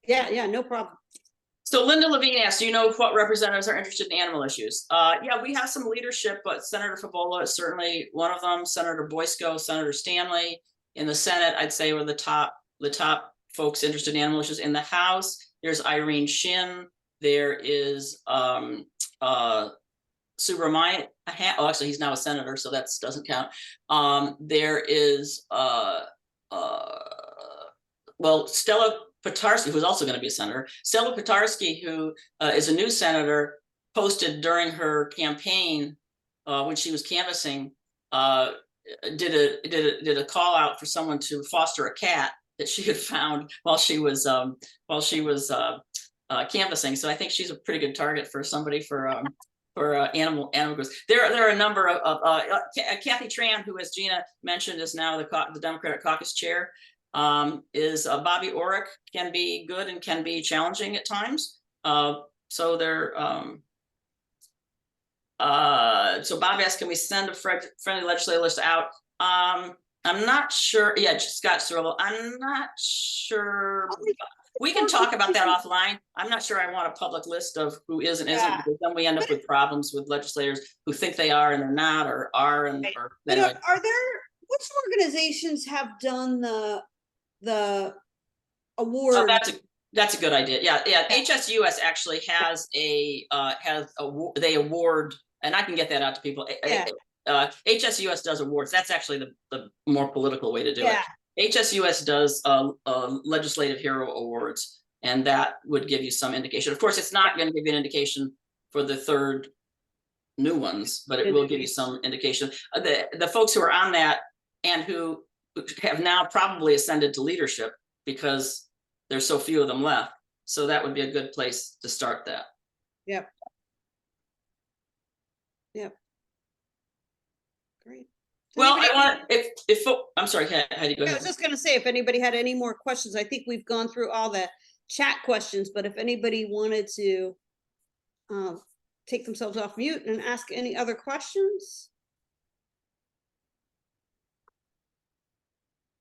Speaker 2: Yeah, no problem.
Speaker 1: So Linda Levine asked, do you know what representatives are interested in animal issues? Yeah, we have some leadership, but Senator Favola is certainly one of them. Senator Boysko, Senator Stanley. In the Senate, I'd say we're the top folks interested in animal issues. In the House, there's Irene Shin. There is Subramanian. Oh, actually, he's now a senator, so that doesn't count. There is well, Stella Petarsky, who's also going to be a senator. Stella Petarsky, who is a new senator, posted during her campaign when she was canvassing, did a call out for someone to foster a cat that she had found while she was canvassing. So I think she's a pretty good target for somebody for animal groups. There are a number of Kathy Tran, who, as Gina mentioned, is now the Democratic caucus chair. Is Bobby Orrick can be good and can be challenging at times. So they're so Bob asked, can we send a friendly legislative list out? I'm not sure. Yeah, Scott Cirillo. I'm not sure. We can talk about that offline. I'm not sure I want a public list of who is and isn't, because then we end up with problems with legislators who think they are and they're not, or are and or
Speaker 2: anyway. Are there, which organizations have done the award?
Speaker 1: Oh, that's a good idea. Yeah. HSUS actually has they award, and I can get that out to people. HSUS does awards. That's actually the more political way to do it. HSUS does legislative hero awards, and that would give you some indication. Of course, it's not going to give you an indication for the third new ones, but it will give you some indication. The folks who are on that and who have now probably ascended to leadership, because there's so few of them left. So that would be a good place to start that.
Speaker 2: Yep. Great.
Speaker 1: Well, I want, if I'm sorry, Heidi, go ahead.
Speaker 2: I was just going to say, if anybody had any more questions, I think we've gone through all the chat questions, but if anybody wanted to take themselves off mute and ask any other questions.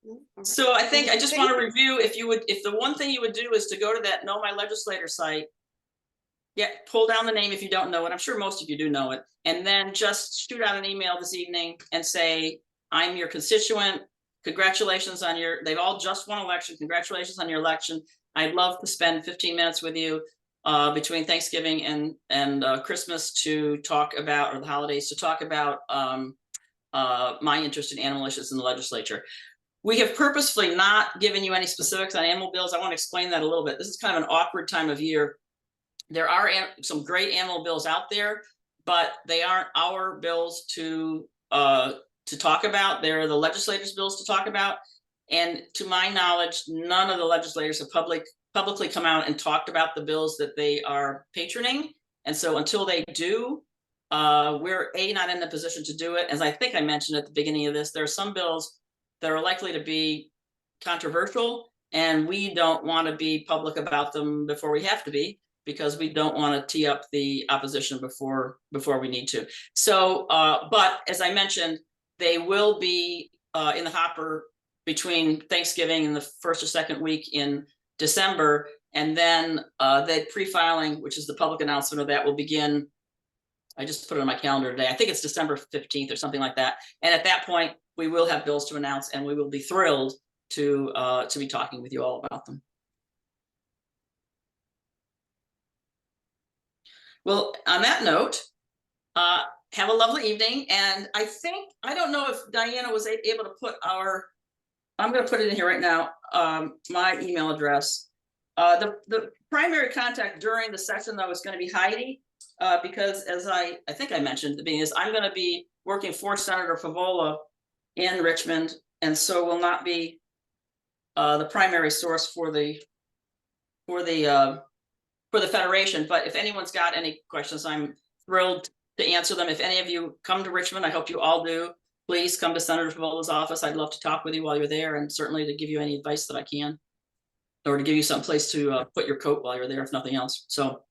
Speaker 2: No? Right.
Speaker 1: So I think I just want to review, if the one thing you would do is to go to that Know My Legislator site. Yeah, pull down the name if you don't know it. I'm sure most of you do know it. And then just shoot out an email this evening and say, I'm your constituent. Congratulations on they've all just won election. Congratulations on your election. I'd love to spend 15 minutes with you between Thanksgiving and Christmas to talk about, or the holidays, to talk about my interest in animal issues in the legislature. We have purposefully not given you any specifics on animal bills. I want to explain that a little bit. This is kind of an awkward time of year. There are some great animal bills out there, but they aren't our bills to talk about. They're the legislators' bills to talk about. And to my knowledge, none of the legislators have publicly come out and talked about the bills that they are patroning. And so until they do, we're not in the position to do it. As I think I mentioned at the beginning of this, there are some bills that are likely to be controversial, and we don't want to be public about them before we have to be, because we don't want to tee up the opposition before we need to. So, but as I mentioned, they will be in the hopper between Thanksgiving and the first or second week in December. And then the pre-filing, which is the public announcement of that, will begin. I just put it on my calendar today. I think it's December 15th or something like that. And at that point, we will have bills to announce, and we will be thrilled to be talking with you all about them. Well, on that note, have a lovely evening. And I don't know if Diana was able to put I'm going to put it in here right now, my email address. The primary contact during the session though is going to be Heidi, because as I think I mentioned at the beginning, is I'm going to be working for Senator Favola in Richmond, and so will not be the primary source for the Federation. But if anyone's got any questions, I'm thrilled to answer them. If any of you come to Richmond, I hope you all do. Please come to Senator Favola's office. I'd love to talk with you while you're there, and certainly to give you any advice that I can, or to give you some place to put your coat while you're there, if nothing else. So,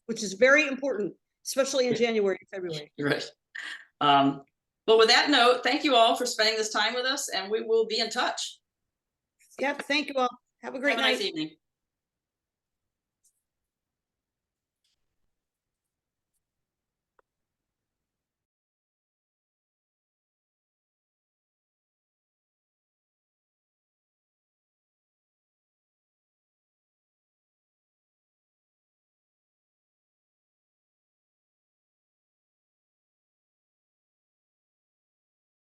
Speaker 2: Which is very important, especially in January, February.
Speaker 1: right. But with that note, thank you all for spending this time with us, and we will be in touch.
Speaker 2: Yep, thank you all. Have a great
Speaker 1: Have a
Speaker 2: night.
Speaker 1: nice evening.